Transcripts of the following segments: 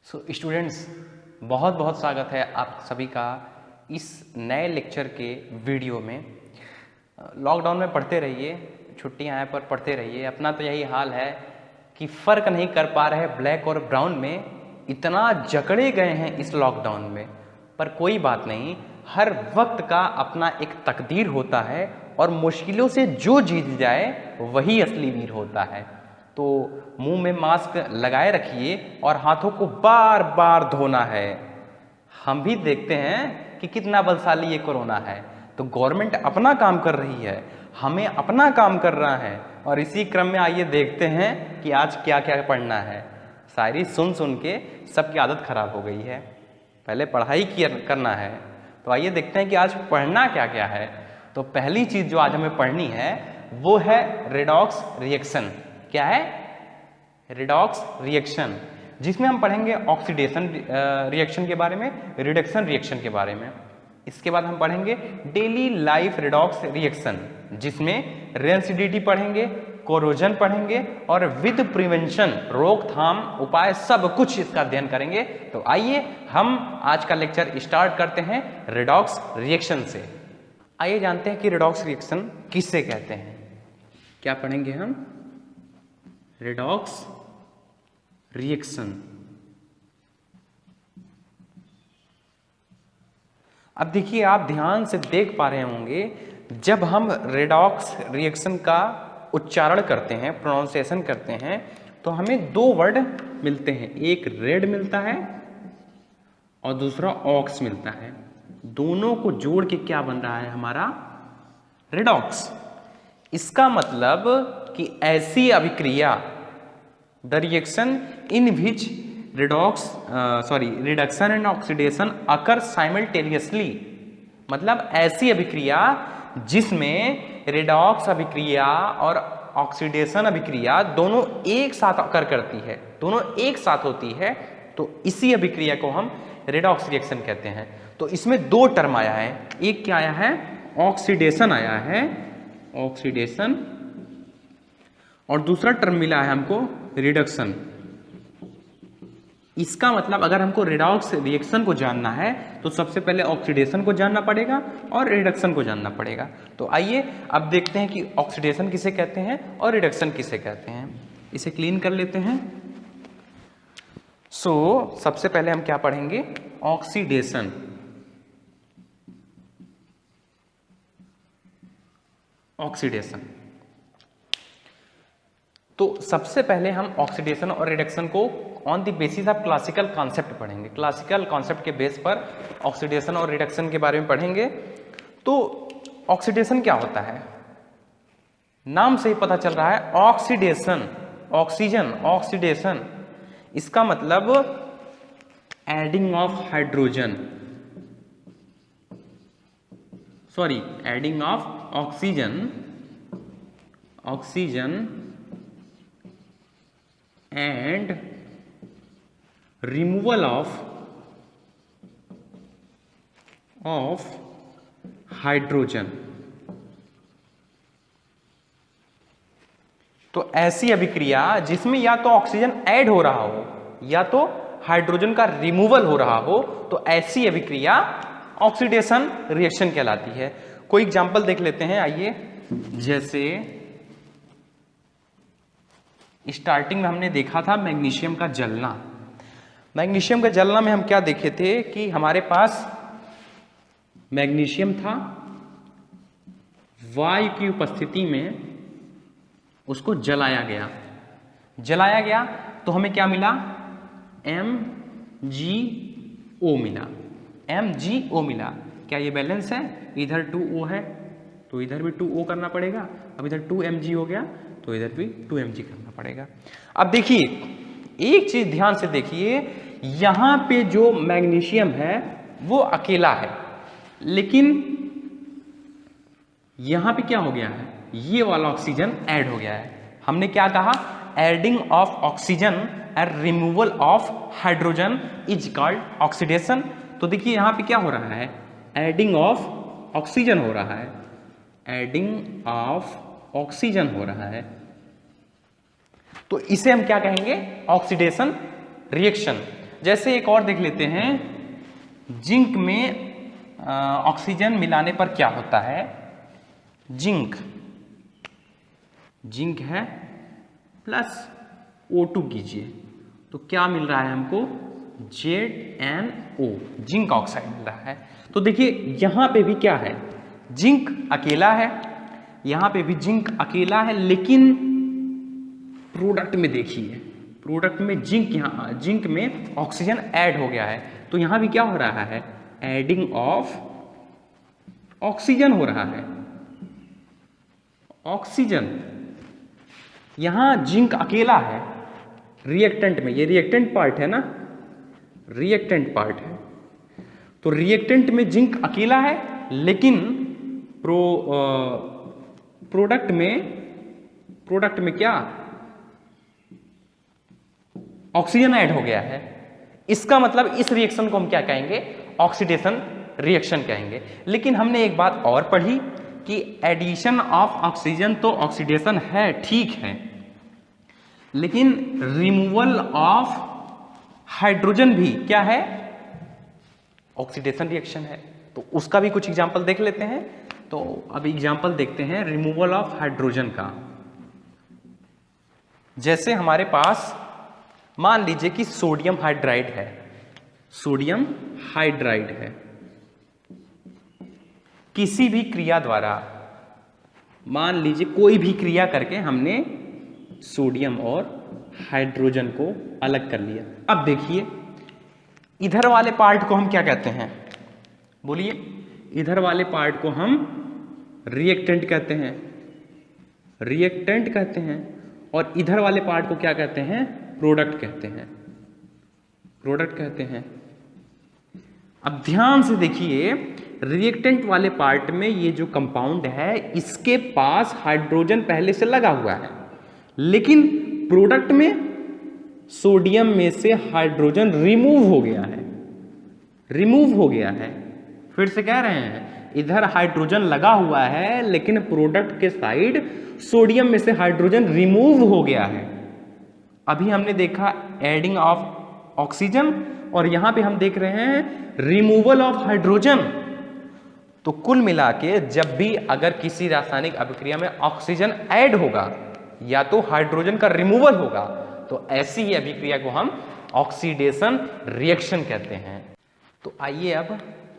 Students, बहुत बहुत स्वागत है आप सभी का इस नए लेक्चर के वीडियो में। लॉकडाउन में पढ़ते रहिए, छुट्टियां हैं पर पढ़ते रहिए। अपना तो यही हाल है कि फ़र्क नहीं कर पा रहे ब्लैक और ब्राउन में, इतना जकड़े गए हैं इस लॉकडाउन में। पर कोई बात नहीं, हर वक्त का अपना एक तकदीर होता है और मुश्किलों से जो जीत जाए वही असली वीर होता है। तो मुंह में मास्क लगाए रखिए और हाथों को बार बार धोना है। हम भी देखते हैं कि कितना बलशाली ये कोरोना है। तो गवर्नमेंट अपना काम कर रही है, हमें अपना काम कर रहा है। और इसी क्रम में आइए देखते हैं कि आज क्या क्या पढ़ना है। शायरी सुन सुन के सबकी आदत खराब हो गई है, पहले पढ़ाई करना है। तो आइए देखते हैं कि आज पढ़ना क्या क्या है। तो पहली चीज़ जो आज हमें पढ़नी है वो है रेडॉक्स रिएक्शन। क्या है? रेडॉक्स रिएक्शन, जिसमें हम पढ़ेंगे ऑक्सीडेशन रिएक्शन के बारे में, रिडक्शन रिएक्शन के बारे में। इसके बाद हम पढ़ेंगे डेली लाइफ रेडॉक्स रिएक्शन, जिसमें रेंसिडिटी पढ़ेंगे, कोरोजन पढ़ेंगे और विद प्रिवेंशन, रोकथाम उपाय, सब कुछ इसका अध्ययन करेंगे। तो आइए हम आज का लेक्चर स्टार्ट करते हैं रेडॉक्स रिएक्शन से। आइए जानते हैं कि रेडॉक्स रिएक्शन किससे कहते हैं। क्या पढ़ेंगे हम? Redox reaction. अब देखिए, आप ध्यान से देख पा रहे होंगे, जब हम रेडॉक्स रिएक्शन का उच्चारण करते हैं, प्रोनाउंसिएशन करते हैं, तो हमें दो वर्ड मिलते हैं। एक रेड मिलता है और दूसरा ऑक्स मिलता है। दोनों को जोड़ के क्या बन रहा है हमारा? रेडॉक्स। इसका मतलब कि ऐसी अभिक्रिया, the reaction in which reduction and oxidation occur simultaneously, मतलब ऐसी अभिक्रिया जिसमें रेडॉक्स अभिक्रिया और ऑक्सीडेशन अभिक्रिया दोनों एक साथ अकर करती है, दोनों एक साथ होती है। तो इसी अभिक्रिया को हम रेडॉक्स रिएक्शन कहते हैं। तो इसमें दो टर्म आया है, एक क्या आया है? ऑक्सीडेशन आया है, ऑक्सीडेशन, और दूसरा टर्म मिला है हमको रिडक्शन। इसका मतलब अगर हमको रेडॉक्स रिएक्शन को जानना है तो सबसे पहले ऑक्सीडेशन को जानना पड़ेगा और रिडक्शन को जानना पड़ेगा। तो आइए अब देखते हैं कि ऑक्सीडेशन किसे कहते हैं और रिडक्शन किसे कहते हैं। इसे क्लीन कर लेते हैं। सबसे पहले हम क्या पढ़ेंगे? ऑक्सीडेशन। ऑक्सीडेशन, तो सबसे पहले हम ऑक्सीडेशन और रिडक्शन को on the basis of classical concept पढ़ेंगे। क्लासिकल कॉन्सेप्ट के बेस पर ऑक्सीडेशन और रिडक्शन के बारे में पढ़ेंगे। तो ऑक्सीडेशन क्या होता है? नाम से ही पता चल रहा है, ऑक्सीडेशन, ऑक्सीजन, ऑक्सीडेशन। इसका मतलब adding of hydrogen, sorry, adding of oxygen, oxygen and removal of hydrogen. तो ऐसी अभिक्रिया जिसमें या तो ऑक्सीजन ऐड हो रहा हो या तो हाइड्रोजन का रिमूवल हो रहा हो, तो ऐसी अभिक्रिया ऑक्सीडेशन रिएक्शन कहलाती है। कोई एग्जांपल देख लेते हैं, आइए। जैसे स्टार्टिंग में हमने देखा था मैग्नीशियम का जलना। मैग्नीशियम का जलना में हम क्या देखे थे कि हमारे पास मैग्नीशियम था, वायु की उपस्थिति में उसको जलाया गया। जलाया गया तो हमें क्या मिला? MgO मिला, MgO मिला। क्या ये बैलेंस है? इधर 2O है तो इधर भी 2O करना पड़ेगा। अब इधर 2Mg हो गया तो इधर भी 2Mg करना पड़ेगा। अब देखिए, एक चीज ध्यान से देखिए, यहां पे जो मैग्नीशियम है वो अकेला है, लेकिन यहां पे क्या हो गया है? ये वाला ऑक्सीजन ऐड हो गया है। हमने क्या कहा? Adding of oxygen and removal of hydrogen is called oxidation. तो देखिए यहां पे क्या हो रहा है? एडिंग ऑफ ऑक्सीजन हो रहा है, एडिंग ऑफ ऑक्सीजन हो रहा है। तो इसे हम क्या कहेंगे? Oxidation reaction. जैसे एक और देख लेते हैं, जिंक में ऑक्सीजन मिलाने पर क्या होता है। जिंक है प्लस O2 कीजिए तो क्या मिल रहा है हमको, ZnO, जिंक ऑक्साइड मिल रहा है। तो देखिए यहां पे भी क्या है, जिंक अकेला है, यहां पे भी जिंक अकेला है, लेकिन प्रोडक्ट में देखिए, प्रोडक्ट में जिंक में ऑक्सीजन ऐड हो गया है। तो यहां भी क्या हो रहा है, एडिंग ऑफ ऑक्सीजन हो रहा है, ऑक्सीजन। यहां जिंक अकेला है रिएक्टेंट में, ये रिएक्टेंट पार्ट है ना, रिएक्टेंट पार्ट है। तो रिएक्टेंट में जिंक अकेला है, लेकिन प्रोडक्ट में क्या, ऑक्सीजन ऐड हो गया है। इसका मतलब इस रिएक्शन को हम क्या कहेंगे, ऑक्सीडेशन रिएक्शन कहेंगे। लेकिन हमने एक बात और पढ़ी कि एडिशन ऑफ ऑक्सीजन तो ऑक्सीडेशन है, ठीक है, लेकिन रिमूवल ऑफ हाइड्रोजन भी क्या है, ऑक्सीडेशन रिएक्शन है। तो उसका भी कुछ एग्जांपल देख लेते हैं। तो अभी एग्जांपल देखते हैं रिमूवल ऑफ हाइड्रोजन का। जैसे हमारे पास मान लीजिए कि सोडियम हाइड्राइड है, सोडियम हाइड्राइड है, किसी भी क्रिया द्वारा, मान लीजिए कोई भी क्रिया करके हमने सोडियम और हाइड्रोजन को अलग कर लिया। अब देखिए इधर वाले पार्ट को हम क्या कहते हैं, बोलिए, इधर वाले पार्ट को हम रिएक्टेंट कहते हैं, रिएक्टेंट कहते हैं, और इधर वाले पार्ट को क्या कहते हैं, प्रोडक्ट कहते हैं, प्रोडक्ट कहते हैं। अब ध्यान से देखिए, रिएक्टेंट वाले पार्ट में ये जो कंपाउंड है इसके पास हाइड्रोजन पहले से लगा हुआ है, लेकिन प्रोडक्ट में सोडियम में से हाइड्रोजन रिमूव हो गया है, रिमूव हो गया है। फिर से कह रहे हैं, इधर हाइड्रोजन लगा हुआ है, लेकिन प्रोडक्ट के साइड सोडियम में से हाइड्रोजन रिमूव हो गया है। अभी हमने देखा एडिंग ऑफ ऑक्सीजन, और यहां पे हम देख रहे हैं रिमूवल ऑफ हाइड्रोजन। तो कुल मिला के जब भी अगर किसी रासायनिक अभिक्रिया में ऑक्सीजन ऐड होगा या तो हाइड्रोजन का रिमूवल होगा, तो ऐसी ही अभिक्रिया को हम ऑक्सीडेशन रिएक्शन कहते हैं। तो आइए अब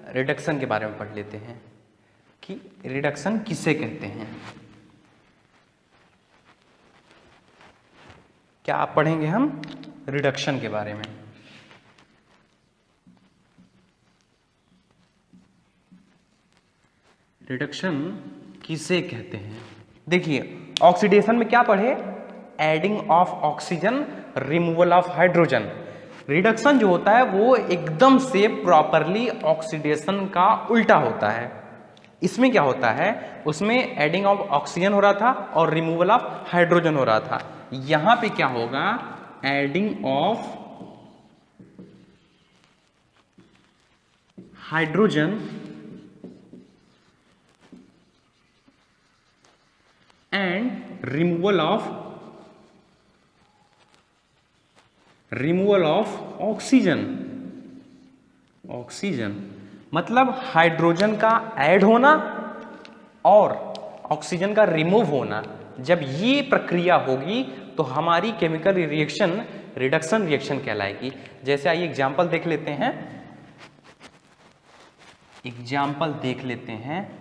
रिडक्शन के बारे में पढ़ लेते हैं कि रिडक्शन किसे कहते हैं। क्या आप पढ़ेंगे हम रिडक्शन के बारे में। रिडक्शन किसे कहते हैं, देखिए ऑक्सीडेशन में क्या पढ़े, adding of oxygen, removal of hydrogen. Reduction जो होता है वो एकदम से प्रॉपरली ऑक्सीडेशन का उल्टा होता है। इसमें क्या होता है, उसमें एडिंग ऑफ ऑक्सीजन हो रहा था और रिमूवल ऑफ हाइड्रोजन हो रहा था। यहां पे क्या होगा, adding of hydrogen and removal of oxygen. Oxygen मतलब हाइड्रोजन का ऐड होना और ऑक्सीजन का रिमूव होना। जब ये प्रक्रिया होगी तो हमारी केमिकल रिएक्शन रिडक्शन रिएक्शन कहलाएगी। जैसे आइए एग्जाम्पल देख लेते हैं, एग्जाम्पल देख लेते हैं।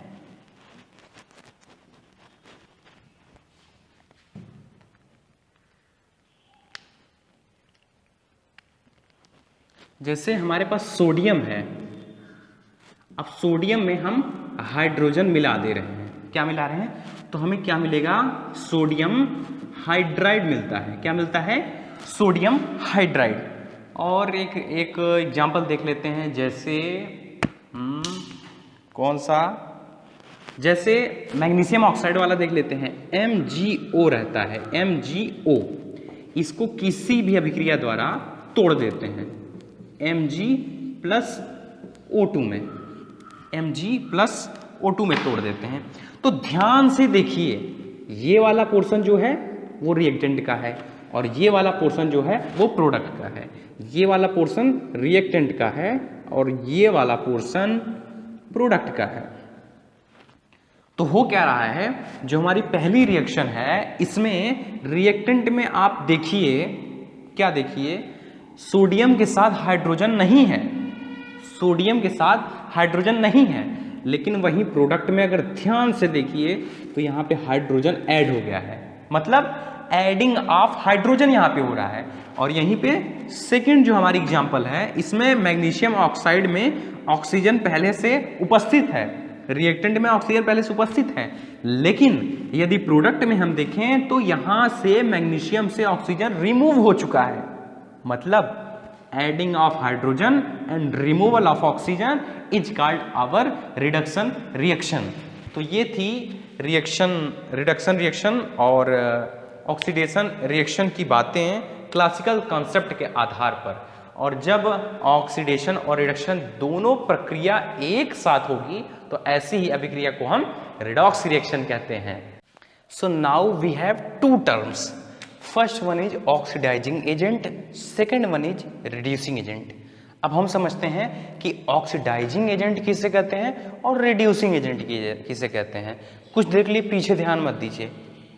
जैसे हमारे पास सोडियम है, अब सोडियम में हम हाइड्रोजन मिला दे रहे हैं, क्या मिला रहे हैं, तो हमें क्या मिलेगा, सोडियम हाइड्राइड मिलता है। क्या मिलता है, सोडियम हाइड्राइड। और एक एग्जाम्पल देख लेते हैं, जैसे कौन सा, जैसे मैग्नीशियम ऑक्साइड वाला देख लेते हैं, MgO रहता है, MgO। इसको किसी भी अभिक्रिया द्वारा तोड़ देते हैं Mg+O2 में, Mg+O2 में तोड़ देते हैं। तो ध्यान से देखिए, ये वाला पोर्शन जो है वो रिएक्टेंट का है, और ये वाला पोर्शन जो है वो प्रोडक्ट का है। ये वाला पोर्शन रिएक्टेंट का है और ये वाला पोर्शन प्रोडक्ट का है। तो हो क्या रहा है, जो हमारी पहली रिएक्शन है इसमें रिएक्टेंट में आप देखिए, क्या देखिए, सोडियम के साथ हाइड्रोजन नहीं है, सोडियम के साथ हाइड्रोजन नहीं है, लेकिन वहीं प्रोडक्ट में अगर ध्यान से देखिए तो यहाँ पे हाइड्रोजन ऐड हो गया है, मतलब एडिंग ऑफ हाइड्रोजन यहाँ पे हो रहा है। और यहीं पे सेकंड जो हमारी एग्जांपल है, इसमें मैग्नीशियम ऑक्साइड में ऑक्सीजन पहले से उपस्थित है, रिएक्टेंट में ऑक्सीजन पहले से उपस्थित है, लेकिन यदि प्रोडक्ट में हम देखें तो यहां से मैग्नीशियम से ऑक्सीजन रिमूव हो चुका है, मतलब adding of hydrogen and removal of oxygen is called our reduction reaction. तो ये थी रिडक्शन रिएक्शन और ऑक्सीडेशन रिएक्शन की बातें क्लासिकल कॉन्सेप्ट के आधार पर। और जब ऑक्सीडेशन और रिडक्शन दोनों प्रक्रिया एक साथ होगी तो ऐसी ही अभिक्रिया को हम रिडॉक्स रिएक्शन कहते हैं। So now we have two terms, first one is oxidising agent, second one is reducing agent. अब हम समझते हैं कि ऑक्सीडाइजिंग एजेंट किसे कहते हैं और रिड्यूसिंग एजेंट किसे कहते हैं। कुछ देर के लिए पीछे ध्यान मत दीजिए,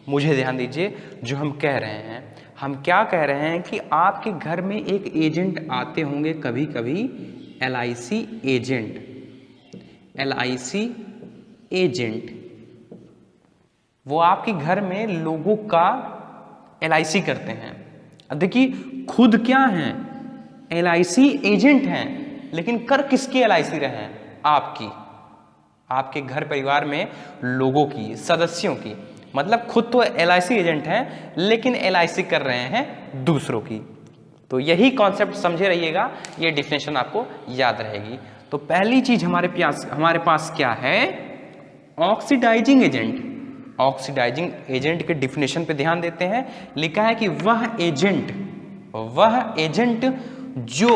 मुझे ध्यान दीजिए जो हम कह रहे हैं। हम क्या कह रहे हैं कि आपके घर में एक एजेंट आते होंगे कभी कभी, LIC एजेंट, LIC एजेंट, वो आपके घर में लोगों का LIC करते हैं। अब देखिए खुद क्या हैं, LIC एजेंट हैं, लेकिन कर किसकी LIC रहे हैं, आपकी, आपके घर परिवार में लोगों की, सदस्यों की। मतलब खुद तो LIC एजेंट हैं लेकिन LIC कर रहे हैं दूसरों की। तो यही कॉन्सेप्ट समझे रहिएगा, ये डिफिनेशन आपको याद रहेगी। तो पहली चीज हमारे पास क्या है, ऑक्सीडाइजिंग एजेंट। ऑक्सीडाइजिंग एजेंट के डिफिनेशन पे ध्यान देते हैं। लिखा है कि वह एजेंट जो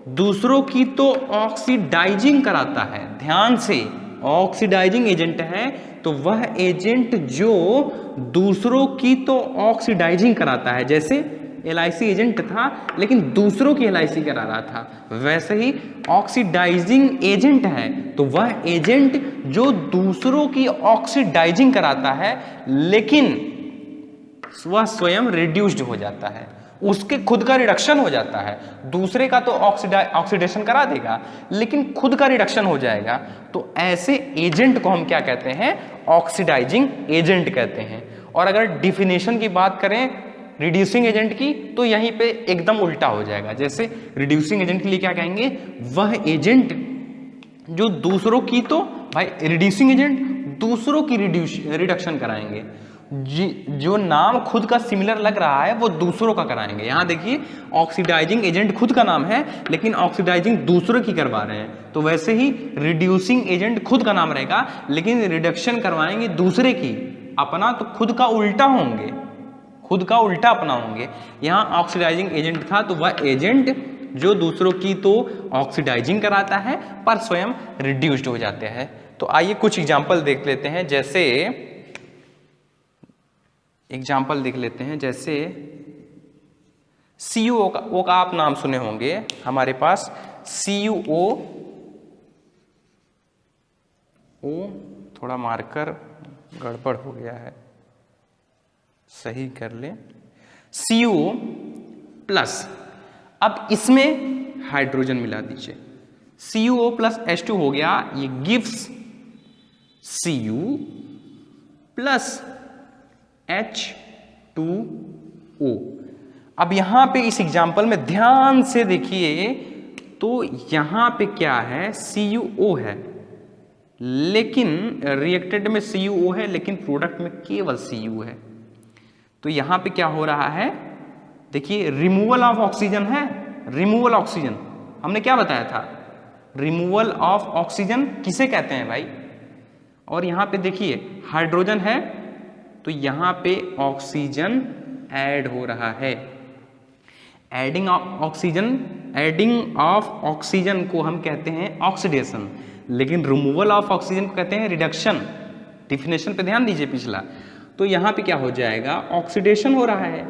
दूसरों की तो ऑक्सीडाइजिंग कराता है, ध्यान से, ऑक्सीडाइजिंग एजेंट है तो वह एजेंट जो दूसरों की तो ऑक्सीडाइजिंग कराता है, जैसे LIC एजेंट था लेकिन दूसरों की LIC करा रहा था, वैसे ही ऑक्सीडाइजिंग एजेंट है तो वह एजेंट जो दूसरों की ऑक्सीडाइजिंग कराता है लेकिन वह स्वयं रिड्यूस्ड हो जाता है, उसके खुद का रिडक्शन हो जाता है। दूसरे का तो ऑक्सीडेशन करा देगा लेकिन खुद का रिडक्शन हो जाएगा। तो ऐसे एजेंट को हम क्या कहते हैं, ऑक्सीडाइजिंग एजेंट कहते हैं। और अगर डिफिनेशन की बात करें रिड्यूसिंग एजेंट की तो यहीं पे एकदम उल्टा हो जाएगा। जैसे रिड्यूसिंग एजेंट के लिए क्या कहेंगे, वह एजेंट जो दूसरों की तो, भाई रिड्यूसिंग एजेंट दूसरों की रिडक्शन कराएंगे, जो नाम खुद का सिमिलर लग रहा है वो दूसरों का कराएंगे। यहां देखिए ऑक्सीडाइजिंग एजेंट खुद का नाम है लेकिन ऑक्सीडाइजिंग दूसरों की करवा रहे हैं, तो वैसे ही रिड्यूसिंग एजेंट खुद का नाम रहेगा लेकिन रिडक्शन करवाएंगे दूसरे की, अपना तो खुद का उल्टा होंगे, खुद का उल्टा अपना होंगे। यहां ऑक्सीडाइजिंग एजेंट था तो वह एजेंट जो दूसरों की तो ऑक्सीडाइजिंग कराता है पर स्वयं रिड्यूस्ड हो जाते हैं। तो आइए कुछ एग्जाम्पल देख लेते हैं। जैसे एग्जाम्पल देख लेते हैं, जैसे CuO का आप नाम सुने होंगे, हमारे पास CuO, थोड़ा मार्कर गड़बड़ हो गया है, सही कर ले, CuO प्लस। अब इसमें हाइड्रोजन मिला दीजिए, CuO प्लस H2 हो गया, ये गिव्स Cu प्लस H2O। अब यहां पे इस एग्जाम्पल में ध्यान से देखिए तो यहां पे क्या है, CuO है लेकिन रिएक्टेंट में CuO है लेकिन प्रोडक्ट में केवल Cu है। तो यहां पे क्या हो रहा है, देखिए रिमूवल ऑफ ऑक्सीजन है, रिमूवल ऑक्सीजन हमने क्या बताया था, रिमूवल ऑफ ऑक्सीजन किसे कहते हैं भाई। और यहां पे देखिए हाइड्रोजन है तो यहां पे ऑक्सीजन ऐड हो रहा है। एडिंग ऑफ ऑक्सीजन को हम कहते हैं ऑक्सीडेशन, लेकिन रिमूवल ऑफ ऑक्सीजन को कहते हैं रिडक्शन। डिफिनेशन पे ध्यान दीजिए पिछला। तो यहां पे क्या हो जाएगा, ऑक्सीडेशन हो रहा है,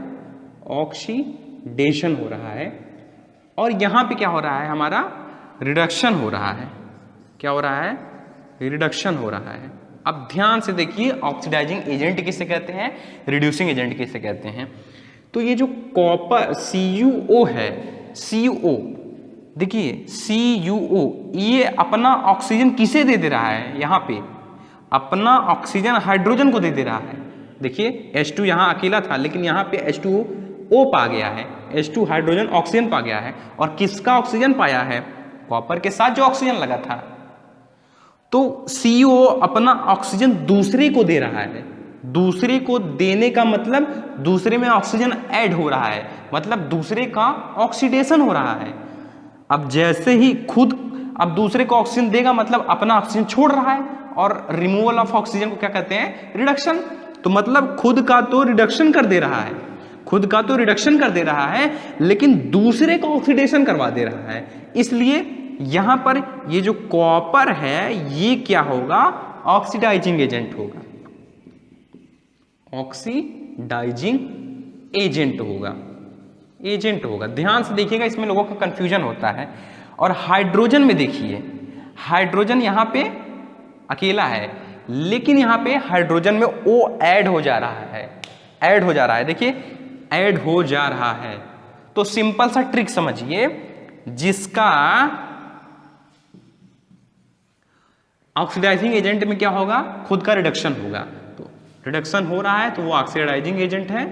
ऑक्सीडेशन हो रहा है, और यहाँ पे क्या हो रहा है, हमारा रिडक्शन हो रहा है। क्या हो रहा है? रिडक्शन हो रहा है। अब ध्यान से देखिए, ऑक्सीडाइजिंग एजेंट किसे कहते हैं, रिड्यूसिंग एजेंट किसे कहते हैं। तो ये जो कॉपर CuO है, CuO देखिए, CuO ये अपना ऑक्सीजन किसे दे दे रहा है, यहाँ पे अपना ऑक्सीजन हाइड्रोजन को दे दे रहा है। देखिए H2 यहाँ अकेला था, लेकिन यहाँ पे H2O पा गया है, H2 हाइड्रोजन ऑक्सीजन पा गया है, और किसका ऑक्सीजन पाया है, कॉपर के साथ जो ऑक्सीजन लगा था। तो CuO अपना ऑक्सीजन दूसरे को दे रहा है। दूसरे को देने का मतलब दूसरे में ऑक्सीजन ऐड हो रहा है, मतलब दूसरे का ऑक्सीडेशन हो रहा है। अब जैसे ही खुद अब दूसरे को ऑक्सीजन देगा, मतलब अपना ऑक्सीजन छोड़ रहा है, और रिमूवल ऑफ ऑक्सीजन को क्या कहते हैं, रिडक्शन। तो मतलब खुद का तो रिडक्शन कर दे रहा है, खुद का तो रिडक्शन कर दे रहा है, लेकिन दूसरे को ऑक्सीडेशन करवा दे रहा है। इसलिए यहां पर ये जो कॉपर है ये क्या होगा, ऑक्सीडाइजिंग एजेंट होगा, ऑक्सीडाइजिंग एजेंट होगा, एजेंट होगा। ध्यान से देखिएगा, इसमें लोगों का कंफ्यूजन होता है। और हाइड्रोजन में देखिए, हाइड्रोजन यहां पे अकेला है, लेकिन यहां पे हाइड्रोजन में O ऐड हो जा रहा है, ऐड हो जा रहा है, देखिए ऐड हो जा रहा है। तो सिंपल सा ट्रिक समझिए, जिसका ऑक्सीडाइजिंग एजेंट में क्या होगा, खुद का रिडक्शन होगा। तो रिडक्शन हो रहा है तो वो ऑक्सीडाइजिंग एजेंट है,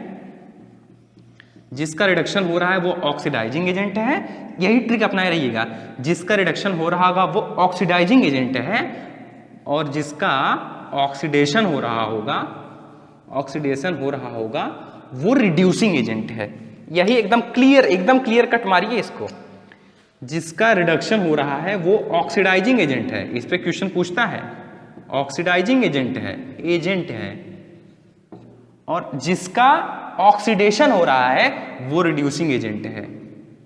जिसका रिडक्शन हो रहा है वो ऑक्सीडाइजिंग एजेंट है। यही ट्रिक अपनाए रहिएगा, जिसका रिडक्शन हो रहा होगा वो ऑक्सीडाइजिंग एजेंट है, और जिसका ऑक्सीडेशन हो रहा होगा, ऑक्सीडेशन हो रहा होगा वो रिड्यूसिंग एजेंट है। यही एकदम क्लियर कट मारिए इसको। जिसका रिडक्शन हो रहा है वो ऑक्सीडाइजिंग एजेंट है, इस पे क्वेश्चन पूछता है, ऑक्सीडाइजिंग एजेंट है, और जिसका ऑक्सीडेशन हो रहा है वो रिड्यूसिंग एजेंट है,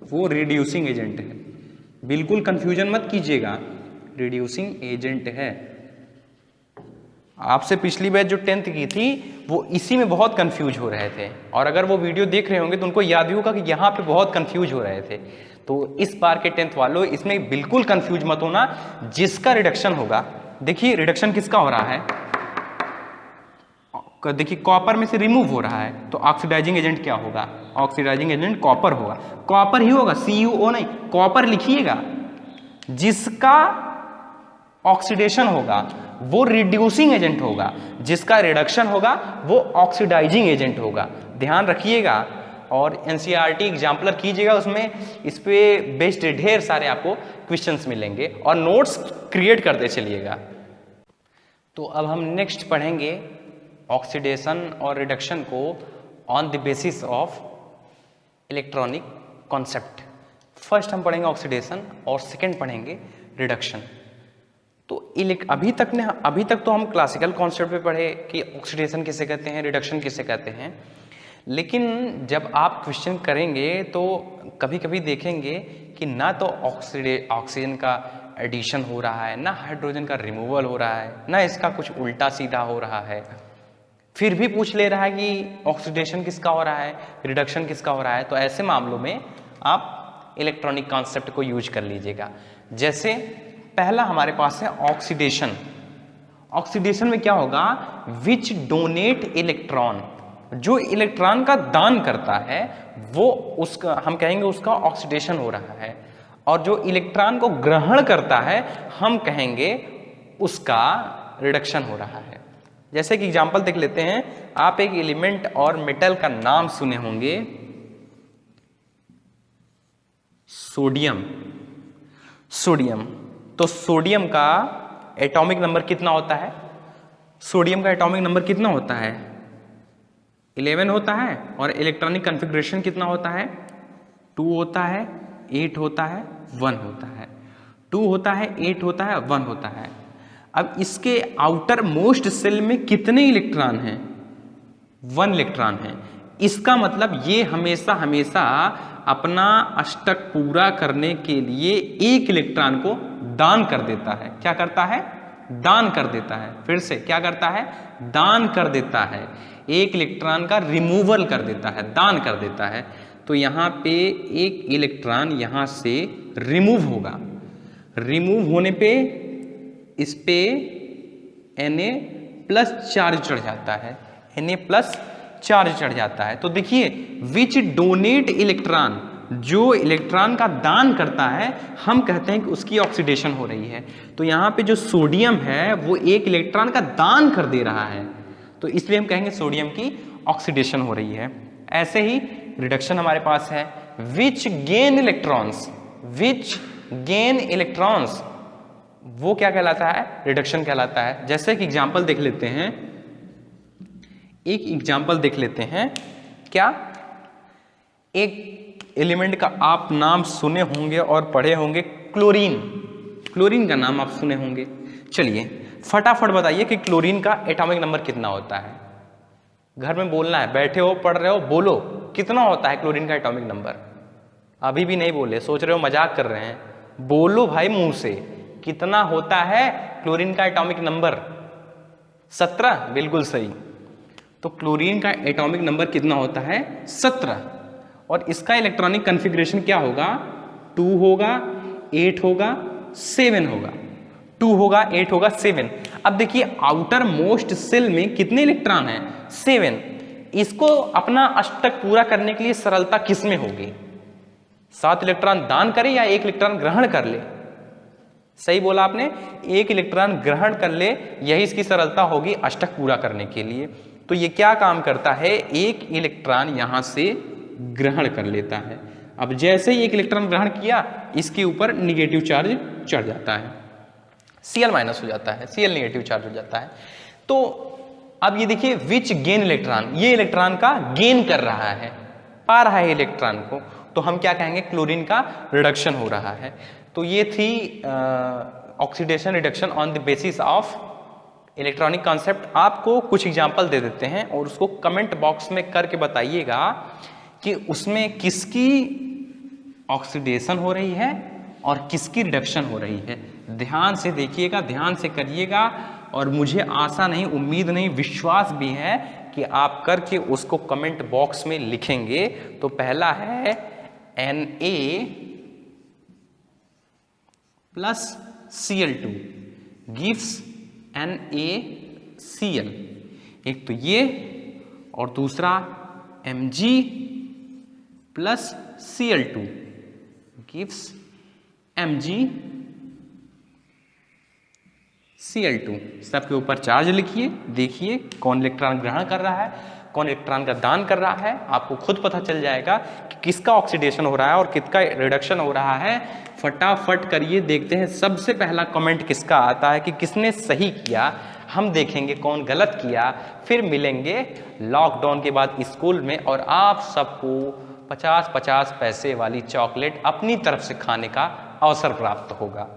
वो रिड्यूसिंग एजेंट है। बिल्कुल कंफ्यूजन मत कीजिएगा, रिड्यूसिंग एजेंट है। आपसे पिछली बैच जो 10th की थी वो इसी में बहुत कंफ्यूज हो रहे थे, और अगर वो वीडियो देख रहे होंगे तो उनको याद भी होगा कि यहाँ पे बहुत कंफ्यूज हो रहे थे। तो इस बार के 10th वालों, इसमें बिल्कुल कंफ्यूज मत होना। जिसका रिडक्शन होगा, देखिए रिडक्शन किसका हो रहा है, देखिए कॉपर में से रिमूव हो रहा है, तो ऑक्सीडाइजिंग एजेंट क्या होगा, ऑक्सीडाइजिंग एजेंट कॉपर होगा, कॉपर ही होगा, CuO नहीं, कॉपर लिखिएगा। जिसका ऑक्सीडेशन होगा वो रिड्यूसिंग एजेंट होगा, जिसका रिडक्शन होगा वो ऑक्सीडाइजिंग एजेंट होगा। ध्यान रखिएगा, और NCERT एग्जाम्पलर कीजिएगा, उसमें इस पे बेस्ड ढेर सारे आपको क्वेश्चंस मिलेंगे, और नोट्स क्रिएट करते चलिएगा। तो अब हम नेक्स्ट पढ़ेंगे ऑक्सीडेशन और रिडक्शन को on the basis of electronic concept. First हम पढ़ेंगे ऑक्सीडेशन और सेकंड पढ़ेंगे रिडक्शन। तो अभी तक तो हम क्लासिकल कॉन्सेप्ट पे पढ़े कि ऑक्सीडेशन किसे कहते हैं, रिडक्शन किसे कहते हैं, लेकिन जब आप क्वेश्चन करेंगे तो कभी कभी देखेंगे कि ना तो ऑक्सीजन का एडिशन हो रहा है, ना हाइड्रोजन का रिमूवल हो रहा है, ना इसका कुछ उल्टा सीधा हो रहा है, फिर भी पूछ ले रहा है कि ऑक्सीडेशन किसका हो रहा है, रिडक्शन किसका हो रहा है। तो ऐसे मामलों में आप इलेक्ट्रॉनिक कॉन्सेप्ट को यूज कर लीजिएगा। जैसे पहला हमारे पास है ऑक्सीडेशन। ऑक्सीडेशन में क्या होगा, विच डोनेट इलेक्ट्रॉन, जो इलेक्ट्रॉन का दान करता है वो उसका हम कहेंगे उसका ऑक्सीडेशन हो रहा है, और जो इलेक्ट्रॉन को ग्रहण करता है हम कहेंगे उसका रिडक्शन हो रहा है। जैसे कि एग्जांपल देख लेते हैं, आप एक एलिमेंट और मेटल का नाम सुने होंगे, सोडियम। सोडियम, तो सोडियम का एटॉमिक नंबर कितना होता है, सोडियम का एटॉमिक नंबर कितना होता है, 11 होता है, और इलेक्ट्रॉनिक कॉन्फ़िगरेशन कितना होता है, 2 होता है, 8 होता है, 1 होता है, 2 होता है, 8 होता है, 1 होता है। अब इसके आउटर मोस्ट सेल में कितने इलेक्ट्रॉन हैं, 1 इलेक्ट्रॉन है। इसका मतलब ये हमेशा हमेशा अपना अष्टक पूरा करने के लिए एक इलेक्ट्रॉन को दान कर देता है। क्या करता है, दान कर देता है। फिर से क्या करता है, दान कर देता है। एक इलेक्ट्रॉन का रिमूवल कर देता है, दान कर देता है। तो यहाँ पे एक इलेक्ट्रॉन यहाँ से रिमूव होगा, रिमूव होने पे इस पे Na+ चार्ज चढ़ जाता है, Na+ चार्ज चढ़ जाता है। तो देखिए विच डोनेट इलेक्ट्रॉन, जो इलेक्ट्रॉन का दान करता है हम कहते हैं कि उसकी ऑक्सीडेशन हो रही है। तो यहाँ पे जो सोडियम है वो एक इलेक्ट्रॉन का दान कर दे रहा है, तो इसलिए हम कहेंगे सोडियम की ऑक्सीडेशन हो रही है। ऐसे ही रिडक्शन हमारे पास है, विच गेन इलेक्ट्रॉन्स, विच गेन इलेक्ट्रॉन्स, वो क्या कहलाता है, रिडक्शन कहलाता है। जैसे कि एग्जाम्पल देख लेते हैं, एक एग्जाम्पल देख लेते हैं, क्या एक एलिमेंट का आप नाम सुने होंगे और पढ़े होंगे, क्लोरीन, क्लोरीन का नाम आप सुने होंगे। चलिए फटाफट बताइए कि क्लोरीन का एटॉमिक नंबर कितना होता है। घर में बोलना है, बैठे हो पढ़ रहे हो, बोलो कितना होता है क्लोरीन का एटॉमिक नंबर। अभी भी नहीं बोले, सोच रहे हो मजाक कर रहे हैं, बोलो भाई मुंह से, कितना होता है क्लोरीन का एटॉमिक नंबर? 17, बिल्कुल सही। तो क्लोरीन का एटॉमिक नंबर कितना होता है? 17। और इसका इलेक्ट्रॉनिक कॉन्फ़िगरेशन क्या होगा? 2 होगा, 8 होगा, 7 होगा। 2 होगा, 8 होगा, 7। अब देखिए आउटर मोस्ट सेल में कितने इलेक्ट्रॉन हैं? 7। इसको अपना अष्टक पूरा करने के लिए सरलता किस में होगी? 7 इलेक्ट्रॉन दान करे या 1 इलेक्ट्रॉन ग्रहण कर ले? सही बोला आपने, 1 इलेक्ट्रॉन ग्रहण कर ले, यही इसकी सरलता होगी अष्टक पूरा करने के लिए। तो ये क्या काम करता है? 1 इलेक्ट्रॉन यहां से ग्रहण कर लेता है। अब जैसे ही 1 इलेक्ट्रॉन ग्रहण किया, इसके ऊपर निगेटिव चार्ज चढ़ जाता है, Cl- हो जाता है, Cl नेगेटिव चार्ज हो जाता है। तो अब ये देखिए विच गेन इलेक्ट्रॉन, ये इलेक्ट्रॉन का गेन कर रहा है, पा रहा है इलेक्ट्रॉन को, तो हम क्या कहेंगे? क्लोरीन का रिडक्शन हो रहा है। तो ये थी oxidation reduction on the basis of electronic concept. आपको कुछ एग्जांपल दे देते हैं और उसको कमेंट बॉक्स में करके बताइएगा कि उसमें किसकी ऑक्सीडेशन हो रही है और किसकी रिडक्शन हो रही है। ध्यान से देखिएगा, ध्यान से करिएगा, और मुझे आशा नहीं, उम्मीद नहीं, विश्वास भी है कि आप करके उसको कमेंट बॉक्स में लिखेंगे। तो पहला है Na+Cl2 gives NaCl, एक तो ये, और दूसरा Mg+Cl2 gives Mg+Cl2। सबके ऊपर चार्ज लिखिए, देखिए कौन इलेक्ट्रॉन ग्रहण कर रहा है, कौन इलेक्ट्रॉन का दान कर रहा है। आपको खुद पता चल जाएगा कि किसका ऑक्सीडेशन हो रहा है और किसका रिडक्शन हो रहा है। फटाफट करिए, देखते हैं सबसे पहला कमेंट किसका आता है कि किसने सही किया। हम देखेंगे कौन गलत किया, फिर मिलेंगे लॉकडाउन के बाद स्कूल में, और आप सबको 50-50 पैसे वाली चॉकलेट अपनी तरफ से खाने का अवसर प्राप्त होगा।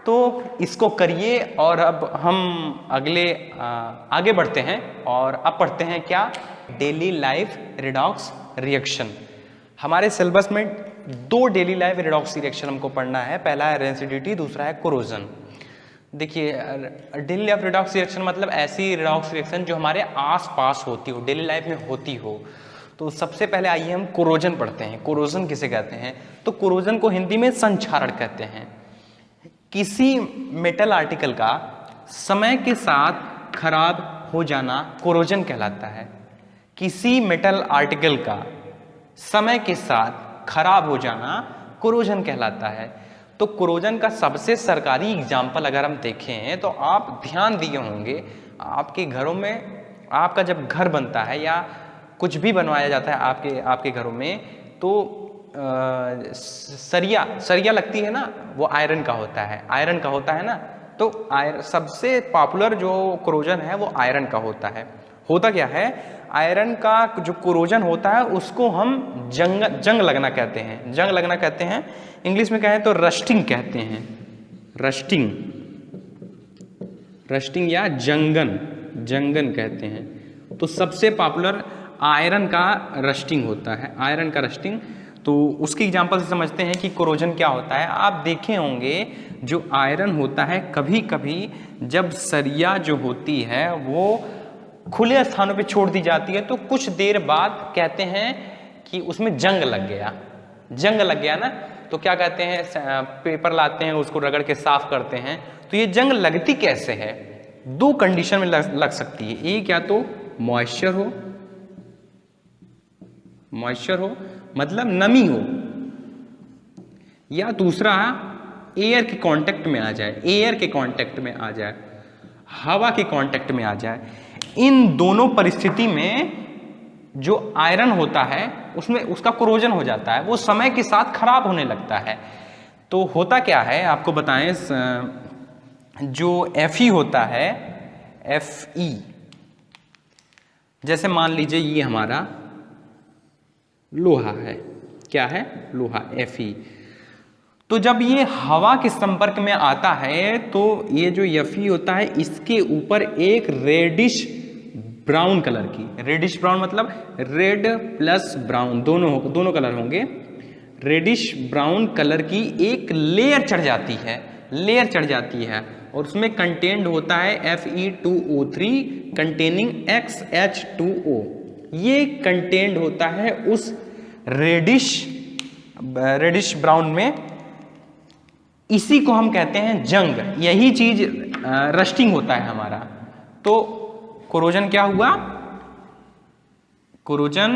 तो इसको करिए। और अब हम आगे बढ़ते हैं, और अब पढ़ते हैं क्या? Daily life redox reaction. हमारे सिलेबस में 2 डेली लाइफ रिडॉक्स रिएक्शन हमको पढ़ना है। पहला है रेसिडिटी, दूसरा है कोरोजन। देखिए डेली लाइफ रिडॉक्स रिएक्शन मतलब ऐसी रिडॉक्स रिएक्शन जो हमारे आसपास होती हो, डेली लाइफ में होती हो। तो सबसे पहले आइए हम कोरोजन पढ़ते हैं। कोरोजन किसे कहते हैं? तो कोरोजन को हिंदी में संक्षारण कहते हैं। किसी मेटल आर्टिकल का समय के साथ खराब हो जाना कोरोजन कहलाता है। किसी मेटल आर्टिकल का समय के साथ खराब हो जाना कोरोजन कहलाता है। तो कोरोजन का सबसे सरकारी एग्जाम्पल अगर हम देखें तो आप ध्यान दिए होंगे, आपके घरों में, आपका जब घर बनता है या कुछ भी बनवाया जाता है आपके घरों में, तो सरिया लगती है ना, वो आयरन का होता है, आयरन का होता है ना। तो सबसे पॉपुलर जो कोरोजन है वो आयरन का होता है। होता क्या है, आयरन का जो कोरोजन होता है उसको हम जंग लगना कहते हैं, जंग लगना कहते हैं। इंग्लिश में कहें तो रस्टिंग कहते हैं, रस्टिंग या जंगन कहते हैं। तो सबसे पॉपुलर आयरन का रस्टिंग होता है, आयरन का रस्टिंग। तो उसकी एग्जांपल से समझते हैं कि कोरोजन क्या होता है। आप देखे होंगे जो आयरन होता है, कभी कभी जब सरिया जो होती है वो खुले स्थानों पे छोड़ दी जाती है तो कुछ देर बाद कहते हैं कि उसमें जंग लग गया, जंग लग गया ना, तो क्या कहते हैं, पेपर लाते हैं, उसको रगड़ के साफ करते हैं। तो ये जंग लगती कैसे है? दो कंडीशन में लग सकती है, एक या तो मॉइस्चर हो, मॉइस्चर हो मतलब नमी हो, या दूसरा एयर के कांटेक्ट में आ जाए, एयर के कांटेक्ट में आ जाए, हवा के कांटेक्ट में आ जाए। इन दोनों परिस्थिति में जो आयरन होता है उसमें उसका कोरोजन हो जाता है, वो समय के साथ खराब होने लगता है। तो होता क्या है आपको बताएं, जो Fe होता है, Fe, जैसे मान लीजिए ये हमारा लोहा है, क्या है, लोहा, Fe। तो जब ये हवा के संपर्क में आता है तो ये जो Fe होता है इसके ऊपर एक रेडिश ब्राउन कलर की, रेडिश ब्राउन मतलब रेड प्लस ब्राउन, दोनों कलर होंगे, रेडिश ब्राउन कलर की एक लेयर चढ़ जाती है, लेयर चढ़ जाती है, और उसमें कंटेंट होता है Fe2O3 कंटेनिंग XH2O। ये कंटेंट होता है उस रेडिश ब्राउन में, इसी को हम कहते हैं जंग। यही चीज रस्टिंग होता है हमारा। तो कोरोजन क्या हुआ? कोरोजन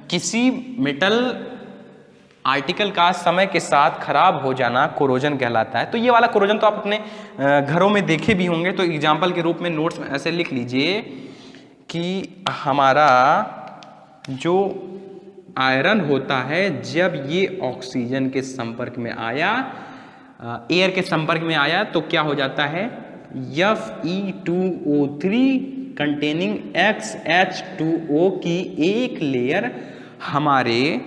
किसी मेटल आर्टिकल का समय के साथ खराब हो जाना कोरोजन कहलाता है। तो ये वाला कोरोजन तो आप अपने घरों में देखे भी होंगे, तो एग्जाम्पल के रूप में नोट्स में ऐसे लिख लीजिए कि हमारा जो आयरन होता है जब ये ऑक्सीजन के संपर्क में आया, एयर के संपर्क में आया, तो क्या हो जाता है, Fe2O3 कंटेनिंग XH2O की एक लेयर हमारे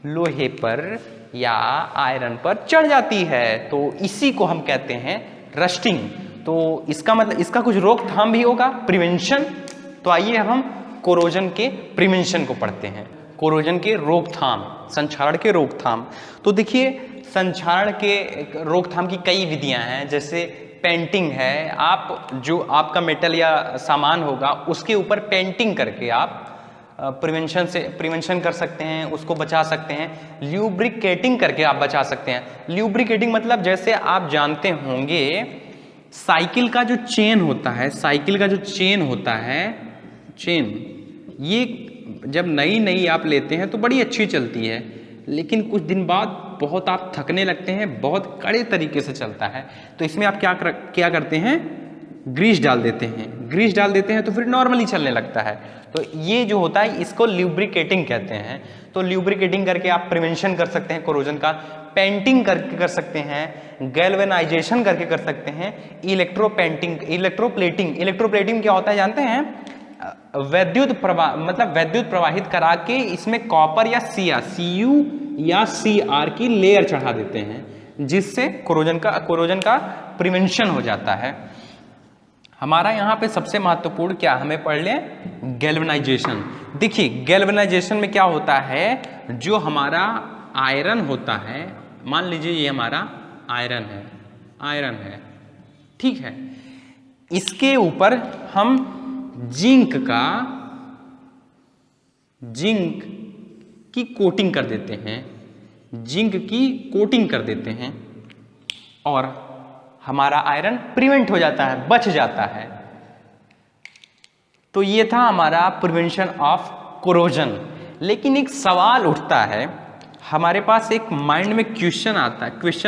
लोहे पर या आयरन पर चढ़ जाती है। तो इसी को हम कहते हैं रस्टिंग। तो इसका मतलब इसका कुछ रोकथाम भी होगा, प्रिवेंशन। तो आइए हम कोरोजन के प्रिवेंशन को पढ़ते हैं, कोरोजन के रोकथाम, संक्षारण के रोकथाम। तो देखिए संक्षारण के रोकथाम की कई विधियां हैं, जैसे पेंटिंग है, आप जो आपका मेटल या सामान होगा उसके ऊपर पेंटिंग करके आप प्रिवेंशन कर सकते हैं, उसको बचा सकते हैं। ल्यूब्रिकेटिंग करके आप बचा सकते हैं। ल्यूब्रिकेटिंग मतलब जैसे आप जानते होंगे साइकिल का जो चेन होता है, साइकिल का जो चेन होता है, चेन, ये जब नई नई आप लेते हैं तो बड़ी अच्छी चलती है, लेकिन कुछ दिन बाद बहुत आप थकने लगते हैं, बहुत कड़े तरीके से चलता है। तो इसमें आप क्या करते हैं, ग्रीस डाल देते हैं, ग्रीस डाल देते हैं तो फिर नॉर्मली चलने लगता है। तो ये जो होता है इसको ल्यूब्रिकेटिंग कहते हैं। तो ल्यूब्रिकेटिंग करके आप प्रिवेंशन कर सकते हैं कोरोजन का, पेंटिंग करके कर सकते हैं, गैल्वेनाइजेशन करके कर सकते हैं, इलेक्ट्रोप्लेटिंग क्या होता है जानते हैं, वैद्युत प्रवाह मतलब वैद्युत प्रवाहित करा के इसमें कॉपर या Cu या Cr की लेयर चढ़ा देते हैं, जिससे कोरोजन का प्रिवेंशन हो जाता है। हमारा यहाँ पे सबसे महत्वपूर्ण क्या हमें पढ़ लें, गैल्वेनाइजेशन। देखिए गैल्वेनाइजेशन में क्या होता है, जो हमारा आयरन होता है, मान लीजिए ये हमारा आयरन है, ठीक है, इसके ऊपर हम जिंक की कोटिंग कर देते हैं, जिंक की कोटिंग कर देते हैं, और हमारा आयरन प्रिवेंट हो जाता है, बच जाता है। तो ये था हमारा प्रिवेंशन ऑफ कोरोजन। लेकिन एक सवाल उठता है हमारे पास, एक माइंड में क्वेश्चन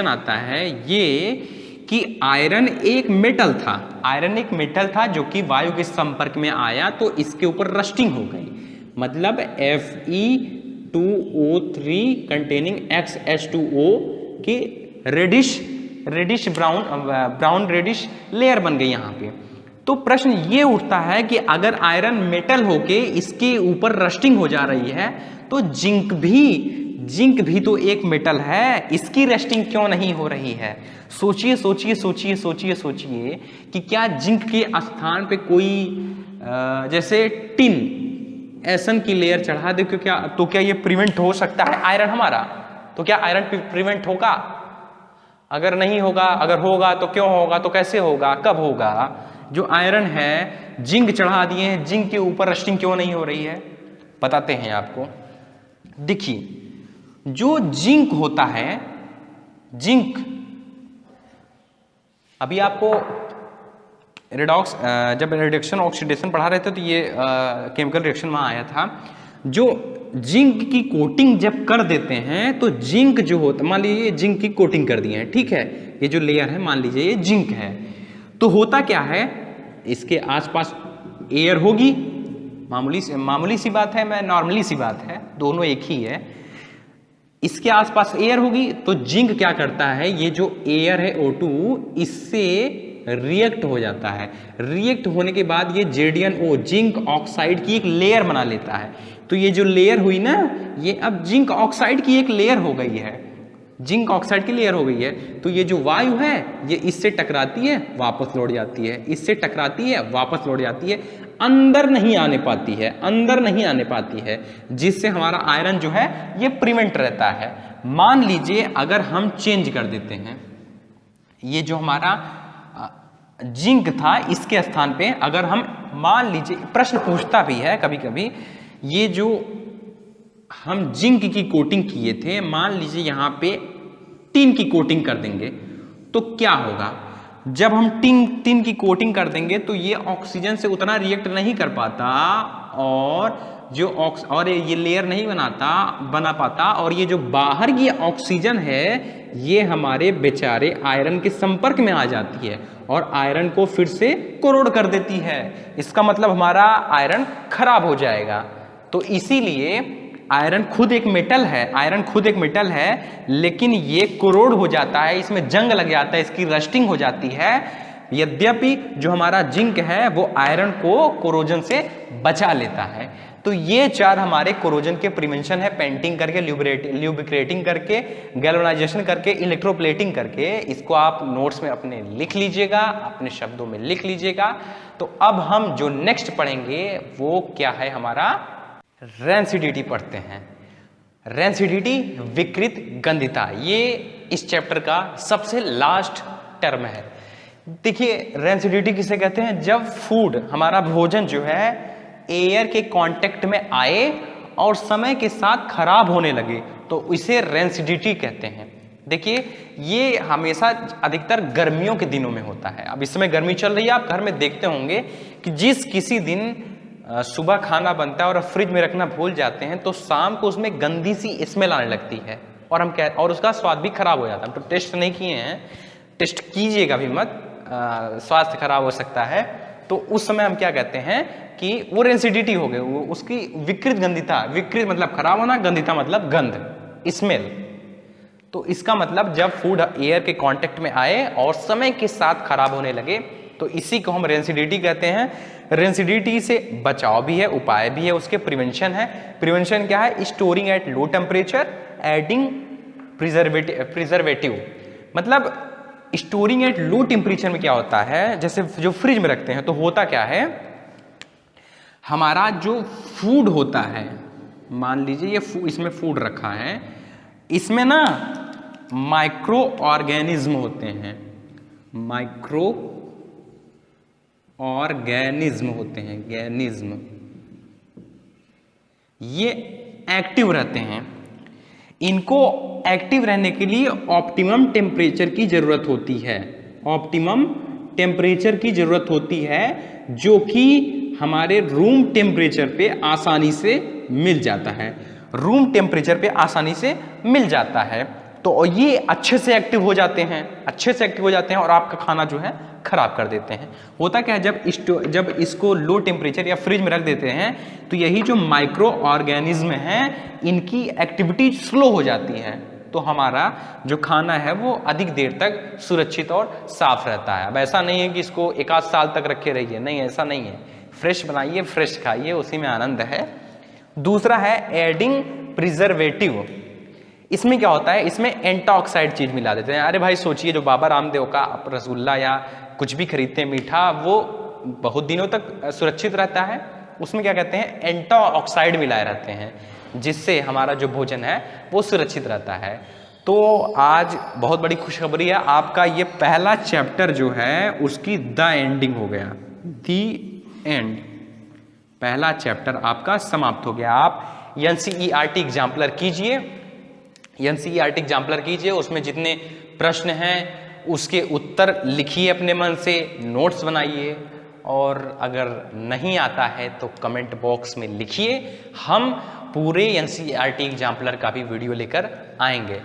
आता है ये कि आयरन एक मेटल था, जो कि वायु के संपर्क में आया तो इसके ऊपर रस्टिंग हो गई, मतलब Fe2O3 कंटेनिंग XH2O की रेडिश ब्राउन रेडिश लेयर बन गई यहाँ पे। तो प्रश्न ये उठता है कि अगर आयरन मेटल होके इसके ऊपर रस्टिंग हो जा रही है तो जिंक भी तो एक मेटल है, इसकी रस्टिंग क्यों नहीं हो रही है? सोचिए कि क्या जिंक के स्थान पे कोई जैसे टिन एसन की लेयर चढ़ा दे, तो क्या ये प्रिवेंट हो सकता है आयरन हमारा? तो क्या आयरन प्रिवेंट होगा? अगर नहीं होगा, अगर होगा तो क्यों होगा, तो कैसे होगा, कब होगा? जो आयरन है जिंक चढ़ा दिए हैं, जिंक के ऊपर रस्टिंग क्यों नहीं हो रही है बताते हैं आपको। देखिए जो जिंक होता है, जिंक अभी आपको रिडॉक्स जब रिडक्शन ऑक्सीडेशन पढ़ा रहे थे तो ये केमिकल रिएक्शन वहाँ आया था। जो जिंक की कोटिंग जब कर देते हैं तो जिंक जो होता, मान लीजिए जिंक की कोटिंग कर दिए हैं, ठीक है, ये जो लेयर है मान लीजिए ये जिंक है, तो होता क्या है इसके आसपास एयर होगी, मामूली सी बात है, मैं नॉर्मली सी बात है, दोनों एक ही है। इसके आसपास एयर होगी तो जिंक क्या करता है, ये जो एयर है O2 इससे रिएक्ट हो जाता है। रिएक्ट होने के बाद ये JDNO जिंक ऑक्साइड की एक लेयर बना लेता है। तो ये जो लेयर हुई ना, ये अब जिंक ऑक्साइड की एक लेयर हो गई है, जिंक ऑक्साइड की लेयर हो गई है। तो ये जो वायु है ये इससे टकराती है वापस लौट जाती है, इससे टकराती है वापस लौट जाती है, अंदर नहीं आने पाती है, अंदर नहीं आने पाती है, जिससे हमारा आयरन जो है ये प्रिवेंट रहता है। मान लीजिए अगर हम चेंज कर देते हैं, ये जो हमारा जिंक था इसके स्थान पे अगर हम, मान लीजिए प्रश्न पूछता भी है कभी कभी, ये जो हम जिंक की कोटिंग किए थे, मान लीजिए यहाँ पे टिन की कोटिंग कर देंगे तो क्या होगा। जब हम टिन की कोटिंग कर देंगे तो ये ऑक्सीजन से उतना रिएक्ट नहीं कर पाता और ये लेयर नहीं बना पाता, और ये जो बाहर की ऑक्सीजन है ये हमारे बेचारे आयरन के संपर्क में आ जाती है और आयरन को फिर से कोरोड कर देती है। इसका मतलब हमारा आयरन खराब हो जाएगा। तो इसीलिए आयरन खुद एक मेटल है, लेकिन ये कोरोड हो जाता है, इसमें जंग लग जाता है, इसकी रस्टिंग हो जाती है। यद्यपि जो हमारा जिंक है वो आयरन को कोरोजन से बचा लेता है। तो ये चार हमारे कोरोजन के प्रिवेंशन है, पेंटिंग करके, ल्यूब्रिकेटिंग करके, गैल्वेनाइजेशन करके, इलेक्ट्रोप्लेटिंग करके। इसको आप नोट्स में अपने लिख लीजिएगा, अपने शब्दों में लिख लीजिएगा। तो अब हम जो नेक्स्ट पढ़ेंगे वो क्या है, हमारा रेंसिडिटी पढ़ते हैं। रेंसिडिटी विकृत गंधिता, ये इस चैप्टर का सबसे लास्ट टर्म है। देखिए रेंसिडिटी किसे कहते हैं, जब फूड, हमारा भोजन जो है एयर के कांटेक्ट में आए और समय के साथ खराब होने लगे तो इसे रेंसिडिटी कहते हैं। देखिए ये हमेशा अधिकतर गर्मियों के दिनों में होता है। अब इस समय गर्मी चल रही है, आप घर में देखते होंगे कि जिस किसी दिन सुबह खाना बनता है और फ्रिज में रखना भूल जाते हैं तो शाम को उसमें गंदी सी स्मेल आने लगती है और उसका स्वाद भी खराब हो जाता है। तो टेस्ट नहीं किए हैं, टेस्ट कीजिएगा भी मत, स्वास्थ्य खराब हो सकता है। तो उस समय हम क्या कहते हैं कि वो रेंसिडिटी हो गई, वो उसकी विकृत गंधिता, विकृत मतलब खराब होना, गंधिता मतलब गंध, स्मेल। तो इसका मतलब जब फूड एयर के कांटेक्ट में आए और समय के साथ खराब होने लगे तो इसी को हम रेंसिडिटी कहते हैं। रेंसिडिटी से बचाव भी है, उपाय भी है, उसके प्रिवेंशन है। प्रिवेंशन क्या है, storing at low temperature, adding preservative. मतलब स्टोरिंग एट लो टेम्परेचर में क्या होता है, जैसे जो फ्रिज में रखते हैं तो होता क्या है, हमारा जो फूड होता है, मान लीजिए ये इसमें फूड रखा है, इसमें ना माइक्रो ऑर्गेनिज्म होते हैं, माइक्रो ऑर्गेनिज्म होते हैं, गैनिज्म, ये एक्टिव रहते हैं। इनको एक्टिव रहने के लिए ऑप्टिमम टेम्परेचर की जरूरत होती है, ऑप्टिमम टेम्परेचर की जरूरत होती है, जो कि हमारे रूम टेम्परेचर पे आसानी से मिल जाता है, रूम टेम्परेचर पे आसानी से मिल जाता है। तो ये अच्छे से एक्टिव हो जाते हैं, अच्छे से एक्टिव हो जाते हैं और आपका खाना जो है खराब कर देते हैं। होता क्या है, जब इसको लो टेम्परेचर या फ्रिज में रख देते हैं तो यही जो माइक्रो ऑर्गेनिज्म हैं इनकी एक्टिविटी स्लो हो जाती है, तो हमारा जो खाना है वो अधिक देर तक सुरक्षित और साफ रहता है। अब ऐसा नहीं है कि इसको एक आध साल तक रखे रहिए, नहीं, ऐसा नहीं है। फ्रेश बनाइए, फ्रेश खाइए, उसी में आनंद है। दूसरा है एडिंग प्रिजर्वेटिव। इसमें क्या होता है, इसमें एंटाऑक्साइड चीज मिला देते हैं। अरे भाई सोचिए, जो बाबा रामदेव का रसगुल्ला या कुछ भी खरीदते हैं मीठा, वो बहुत दिनों तक सुरक्षित रहता है, उसमें क्या कहते हैं, एंटाऑक्साइड मिलाए रहते हैं, जिससे हमारा जो भोजन है वो सुरक्षित रहता है। तो आज बहुत बड़ी खुशखबरी है, आपका ये पहला चैप्टर जो है उसकी द एंडिंग हो गया, दी एंड। पहला चैप्टर आपका समाप्त हो गया। आप एनसीईआरटी एग्जाम्पलर कीजिए, एनसीईआरटी एग्जाम्पलर कीजिए, उसमें जितने प्रश्न हैं उसके उत्तर लिखिए अपने मन से, नोट्स बनाइए, और अगर नहीं आता है तो कमेंट बॉक्स में लिखिए। हम पूरे एनसीईआरटी एग्जाम्पलर का भी वीडियो लेकर आएंगे।